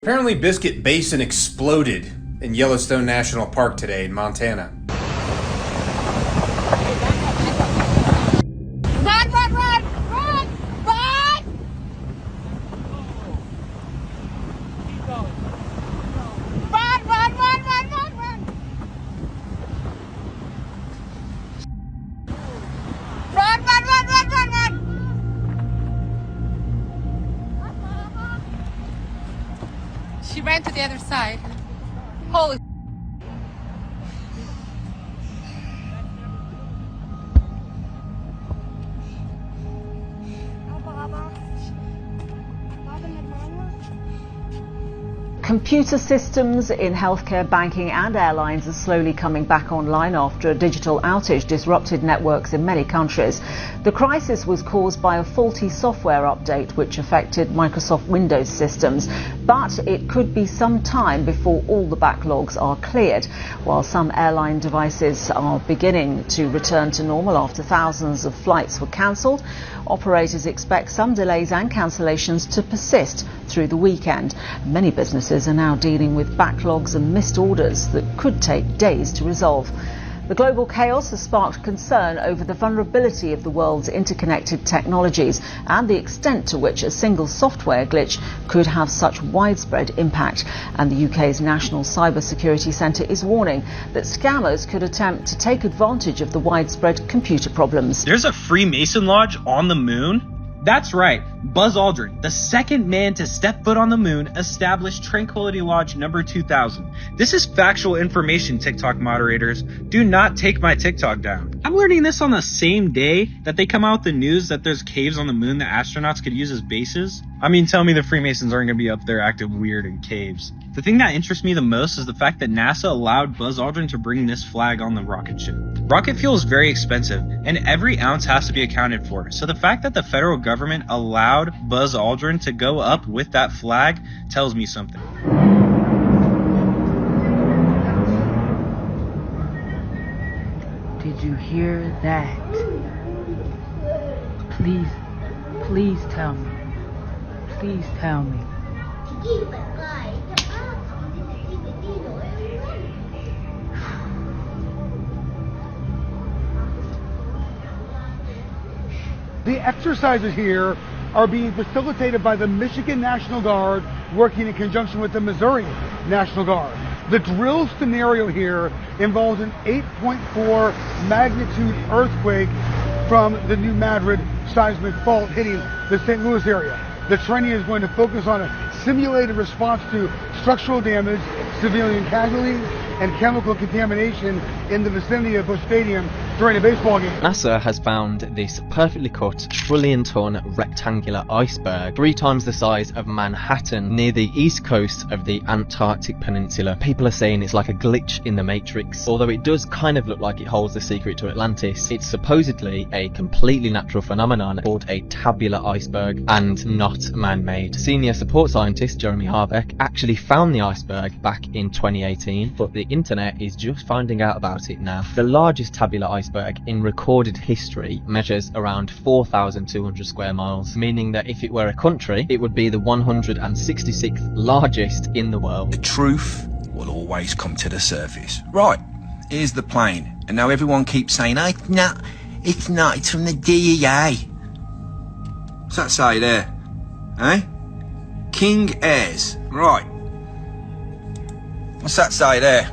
Apparently Biscuit Basin exploded in Yellowstone National Park today in Montana. Run, run, run, run, run! Keep going. Run, run, run, run, run, run! Run, run, run, run, run, run! She ran to the other side. Holy. Computer systems in healthcare, banking and airlines are slowly coming back online after a digital outage disrupted networks in many countries. The crisis was caused by a faulty software update which affected Microsoft Windows systems, but it could be some time before all the backlogs are cleared. While some airline devices are beginning to return to normal after thousands of flights were cancelled, operators expect some delays and cancellations to persist through the weekend. Many businesses are now dealing with backlogs and missed orders that could take days to resolve. The global chaos has sparked concern over the vulnerability of the world's interconnected technologies and the extent to which a single software glitch could have such widespread impact. And the UK's National Cyber Security Centre is warning that scammers could attempt to take advantage of the widespread computer problems. There's a Freemason lodge on the moon? That's right, Buzz Aldrin, the second man to step foot on the moon, established Tranquility Lodge number 2000. This is factual information, TikTok moderators. Do not take my TikTok down. I'm learning this on the same day that they come out with the news that there's caves on the moon that astronauts could use as bases. I mean, tell me the Freemasons aren't going to be up there acting weird in caves. The thing that interests me the most is the fact that NASA allowed Buzz Aldrin to bring this flag on the rocket ship. Rocket fuel is very expensive, and every ounce has to be accounted for. So the fact that the federal government allowed Buzz Aldrin to go up with that flag tells me something. Did you hear that? Please tell me. Please tell me. The exercises here are being facilitated by the Michigan National Guard working in conjunction with the Missouri National Guard. The drill scenario here involves an 8.4 magnitude earthquake from the New Madrid seismic fault hitting the St. Louis area. The training is going to focus on a simulated response to structural damage, civilian casualties, and chemical contamination in the vicinity of Busch Stadium during a baseball game. NASA has found this perfectly cut, trillion-ton rectangular iceberg 3 times the size of Manhattan near the east coast of the Antarctic Peninsula. People are saying it's like a glitch in the Matrix. Although it does kind of look like it holds the secret to Atlantis, it's supposedly a completely natural phenomenon called a tabular iceberg and not man-made. Senior support scientist Jeremy Harbeck actually found the iceberg back in 2018, but the internet is just finding out about it now. The largest tabular iceberg in recorded history measures around 4,200 square miles, meaning that if it were a country, it would be the 166th largest in the world. The truth will always come to the surface. Right, here's the plane. And now everyone keeps saying, oh, it's not, it's from the DEA. What's that say there? Eh? King Airs. Right. What's that say there?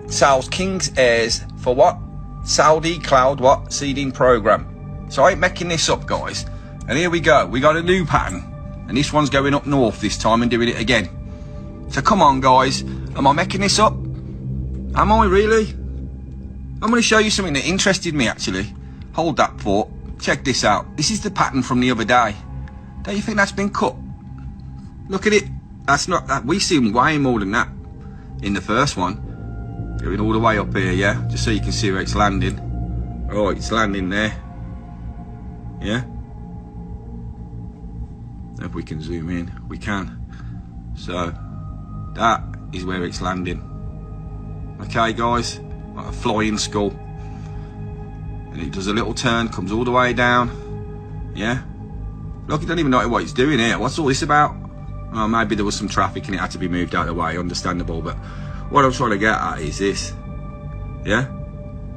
Sells King's Airs for what? Saudi cloud what? Seeding program. So I ain't making this up, guys. And here we go. We got a new pattern. And this one's going up north this time and doing it again. So come on, guys. Am I making this up? Am I really? I'm going to show you something that interested me, actually. Hold that thought. Check this out. This is the pattern from the other day. Don't you think that's been cut? Look at it. That's not that. We seen way more than that in the first one. Going all the way up here, yeah? Just so you can see where it's landing. Oh, it's landing there. Yeah? If we can zoom in, we can. So, that is where it's landing. Okay, guys? Like a flying skull. And it does a little turn, comes all the way down. Yeah? Look, you don't even know what it's doing here. What's all this about? Well, maybe there was some traffic and it had to be moved out of the way, understandable, but what I'm trying to get at is this. Yeah?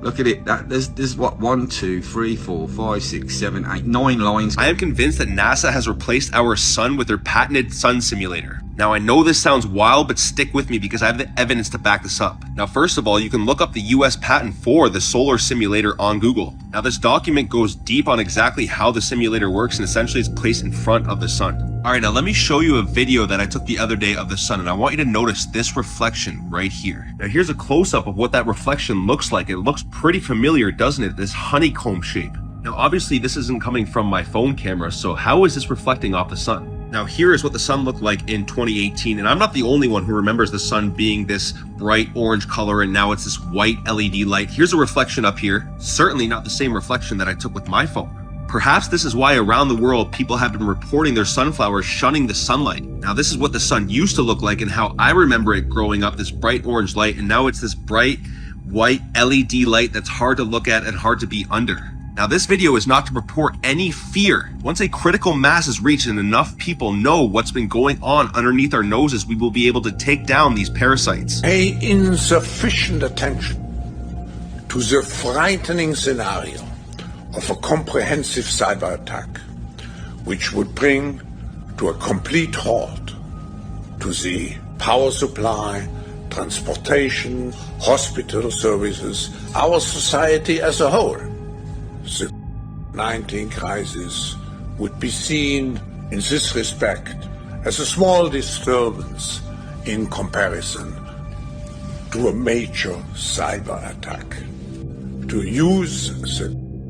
Look at it. There's what, 1, 2, 3, 4, 5, 6, 7, 8, 9 lines. I am convinced that NASA has replaced our sun with their patented sun simulator. Now, I know this sounds wild, but stick with me because I have the evidence to back this up. Now, first of all, you can look up the US patent for the solar simulator on Google. Now, this document goes deep on exactly how the simulator works, and essentially it's placed in front of the sun. Alright, now let me show you a video that I took the other day of the sun, and I want you to notice this reflection right here. Now here's a close-up of what that reflection looks like. It looks pretty familiar, doesn't it? This honeycomb shape. Now obviously this isn't coming from my phone camera, so how is this reflecting off the sun? Now here is what the sun looked like in 2018, and I'm not the only one who remembers the sun being this bright orange color and now it's this white LED light. Here's a reflection up here, certainly not the same reflection that I took with my phone. Perhaps this is why around the world people have been reporting their sunflowers shunning the sunlight. Now this is what the sun used to look like and how I remember it growing up, this bright orange light, and now it's this bright white LED light that's hard to look at and hard to be under. Now this video is not to purport any fear. Once a critical mass is reached and enough people know what's been going on underneath our noses, we will be able to take down these parasites. Pay insufficient attention to the frightening scenario of a comprehensive cyber attack, which would bring to a complete halt to the power supply, transportation, hospital services, our society as a whole. The COVID-19 crisis would be seen in this respect as a small disturbance in comparison to a major cyber attack. To use the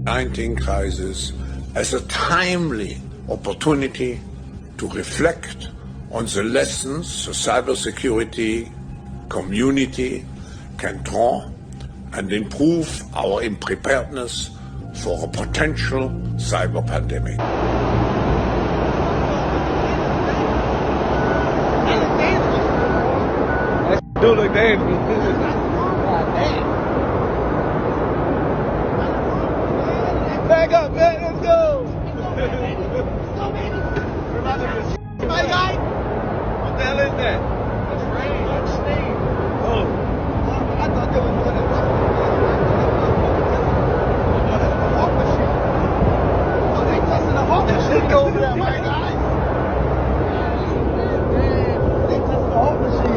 COVID-19 crisis as a timely opportunity to reflect on the lessons the cybersecurity community can draw and improve our preparedness for a potential cyber pandemic. Do look dangerous. Back up, man. Let's go. My guy. What the hell is that? That's rain. That's steam. Oh. I thought there was one of those. Oh, they testing the hawk machine over there, my guy. They testing the hawk machine.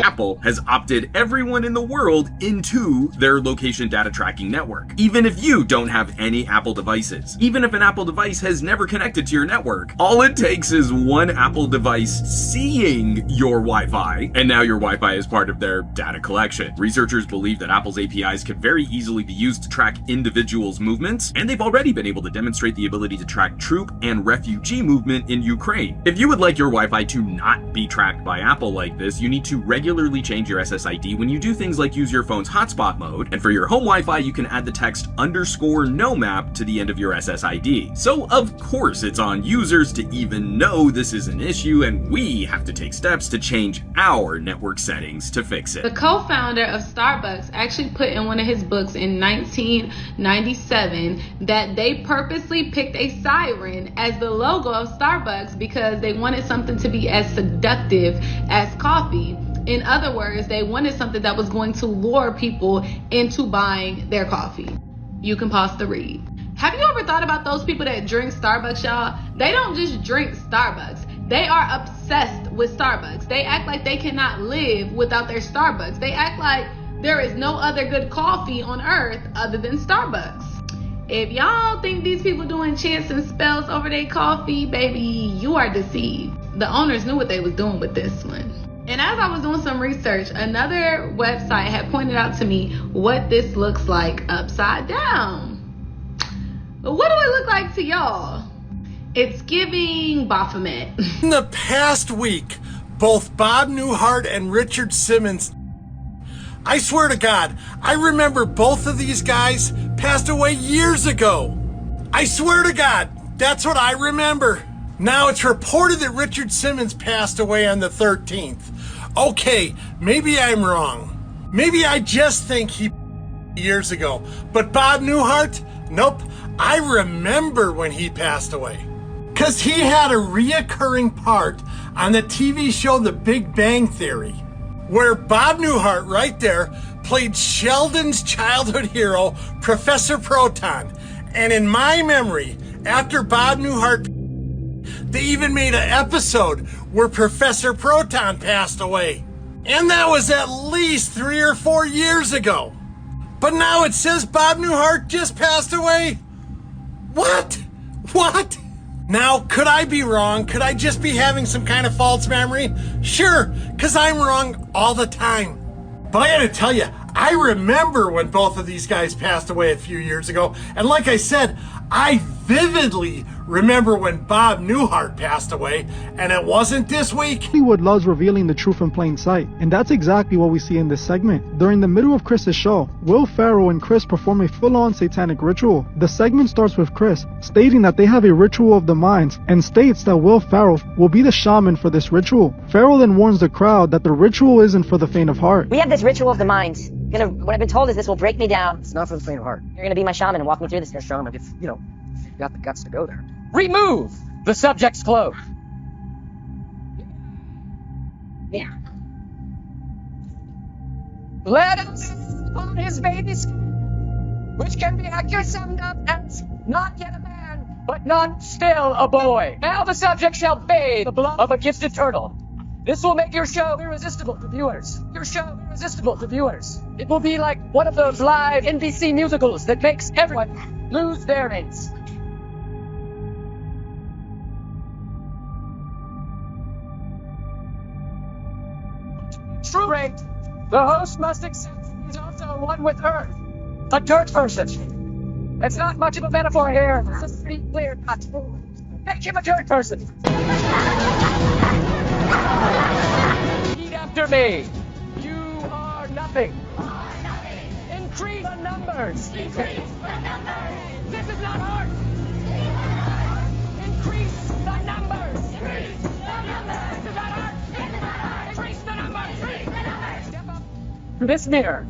Apple has opted everyone in the world into their location data tracking network. Even if you don't have any Apple devices. Even if an Apple device has never connected to your network. All it takes is one Apple device seeing your Wi-Fi, and now your Wi-Fi is part of their data collection. Researchers believe that Apple's APIs could very easily be used to track individuals' movements, and they've already been able to demonstrate the ability to track troop and refugee movement in Ukraine. If you would like your Wi-Fi to not be tracked by Apple like this, you need to regularly change your SSID when you do things like use your phone's hotspot mode, and for your home Wi-Fi you can add the text _no-map to the end of your SSID. So of course it's on users to even know this is an issue, and we have to take steps to change our network settings to fix it. The co-founder of Starbucks actually put in one of his books in 1997 that they purposely picked a siren as the logo of Starbucks because they wanted something to be as seductive as coffee. In other words, they wanted something that was going to lure people into buying their coffee. You can pause to read. Have you ever thought about those people that drink Starbucks, y'all? They don't just drink Starbucks. They are obsessed with Starbucks. They act like they cannot live without their Starbucks. They act like there is no other good coffee on earth other than Starbucks. If y'all think these people doing chants and spells over their coffee, baby, you are deceived. The owners knew what they was doing with this one. And as I was doing some research, another website had pointed out to me what this looks like upside down. What do it look like to y'all? It's giving Baphomet. In the past week, both Bob Newhart and Richard Simmons, I swear to God, I remember both of these guys passed away years ago. I swear to God, that's what I remember. Now it's reported that Richard Simmons passed away on the 13th. Okay, maybe I'm wrong. Maybe I just think he years ago. But Bob Newhart? Nope. I remember when he passed away. Because he had a reoccurring part on the TV show The Big Bang Theory, where Bob Newhart right there played Sheldon's childhood hero, Professor Proton. And in my memory, after Bob Newhart, they even made an episode where Professor Proton passed away. And that was at least 3 or 4 years ago. But now it says Bob Newhart just passed away. What? What? Now, could I be wrong? Could I just be having some kind of false memory? Sure, because I'm wrong all the time. But I gotta tell you, I remember when both of these guys passed away a few years ago. And like I said, I vividly remember when Bob Newhart passed away, and it wasn't this week. Hollywood loves revealing the truth in plain sight, and that's exactly what we see in this segment. During the middle of Chris's show, Will Ferrell and Chris perform a full-on satanic ritual. The segment starts with Chris stating that they have a ritual of the minds, and states that Will Ferrell will be the shaman for this ritual. Ferrell then warns the crowd that the ritual isn't for the faint of heart. We have this ritual of the minds. What I've been told is this will break me down. It's not for the faint of heart. You're gonna be my shaman and walk me through this. You're a shaman if you got the guts to go there. Remove the subject's clothes. Yeah. Let him on his baby's skin, which can be accurately summed up as not yet a man, but none still a boy. Now the subject shall bathe the blood of a gifted turtle. This will make your show irresistible to viewers. Your show irresistible to viewers. It will be like one of those live NBC musicals that makes everyone lose their minds. True rate. The host must accept he's also one with Earth. A dirt person. It's not much of a metaphor here. It's a pretty clear cut. Make him a dirt person. Repeat after me. You are nothing. Increase the numbers. Increase the numbers. This is not hard. Increase the numbers. Increase the numbers. This is not hard. This is not hard. Increase the numbers. Increase the numbers. Step up to this mirror.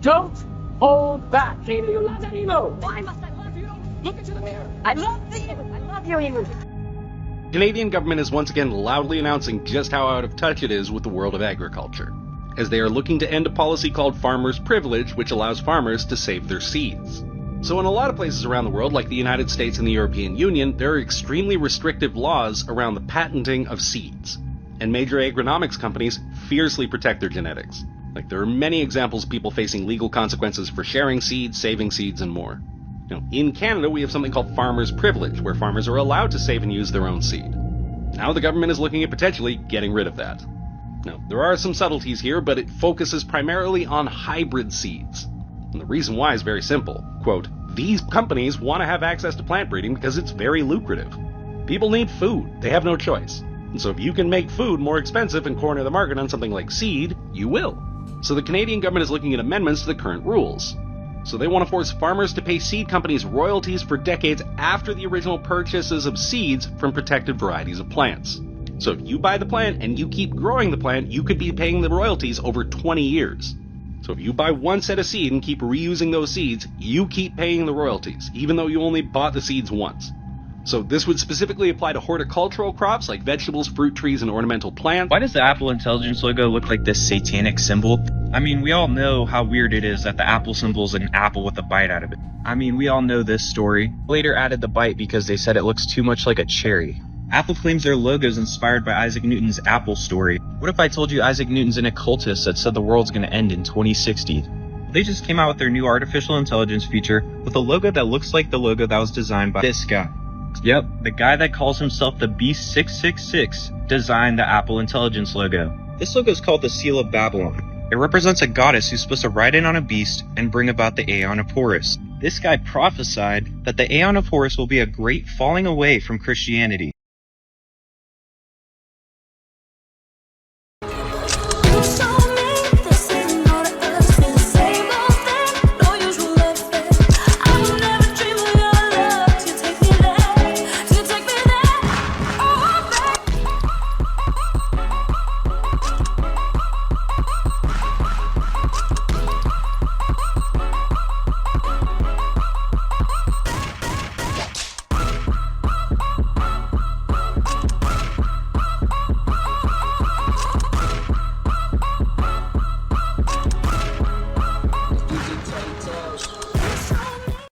Don't hold back. Amy, you love that emo. Why must I love you? Look into the mirror. I love you. I love you, emo. The Canadian government is once again loudly announcing just how out of touch it is with the world of agriculture, as they are looking to end a policy called farmers' privilege, which allows farmers to save their seeds. So in a lot of places around the world, like the United States and the European Union, there are extremely restrictive laws around the patenting of seeds, and major agronomics companies fiercely protect their genetics. Like, there are many examples of people facing legal consequences for sharing seeds, saving seeds, and more. In Canada, we have something called farmers' privilege, where farmers are allowed to save and use their own seed. Now the government is looking at potentially getting rid of that. Now, there are some subtleties here, but it focuses primarily on hybrid seeds. And the reason why is very simple. Quote, these companies want to have access to plant breeding because it's very lucrative. People need food. They have no choice. And so if you can make food more expensive and corner the market on something like seed, you will. So the Canadian government is looking at amendments to the current rules. So they want to force farmers to pay seed companies royalties for decades after the original purchases of seeds from protected varieties of plants. So if you buy the plant and you keep growing the plant, you could be paying the royalties over 20 years. So if you buy one set of seed and keep reusing those seeds, you keep paying the royalties, even though you only bought the seeds once. So this would specifically apply to horticultural crops like vegetables, fruit trees, and ornamental plants. Why does the Apple Intelligence logo look like this satanic symbol? I mean, we all know how weird it is that the Apple symbol is an apple with a bite out of it. I mean, we all know this story. Later added the bite because they said it looks too much like a cherry. Apple claims their logo is inspired by Isaac Newton's Apple story. What if I told you Isaac Newton's an occultist that said the world's gonna end in 2060? They just came out with their new artificial intelligence feature with a logo that looks like the logo that was designed by this guy. Yep, the guy that calls himself the Beast 666 designed the Apple Intelligence logo. This logo is called the Seal of Babylon. It represents a goddess who's supposed to ride in on a beast and bring about the Aeon of Horus. This guy prophesied that the Aeon of Horus will be a great falling away from Christianity.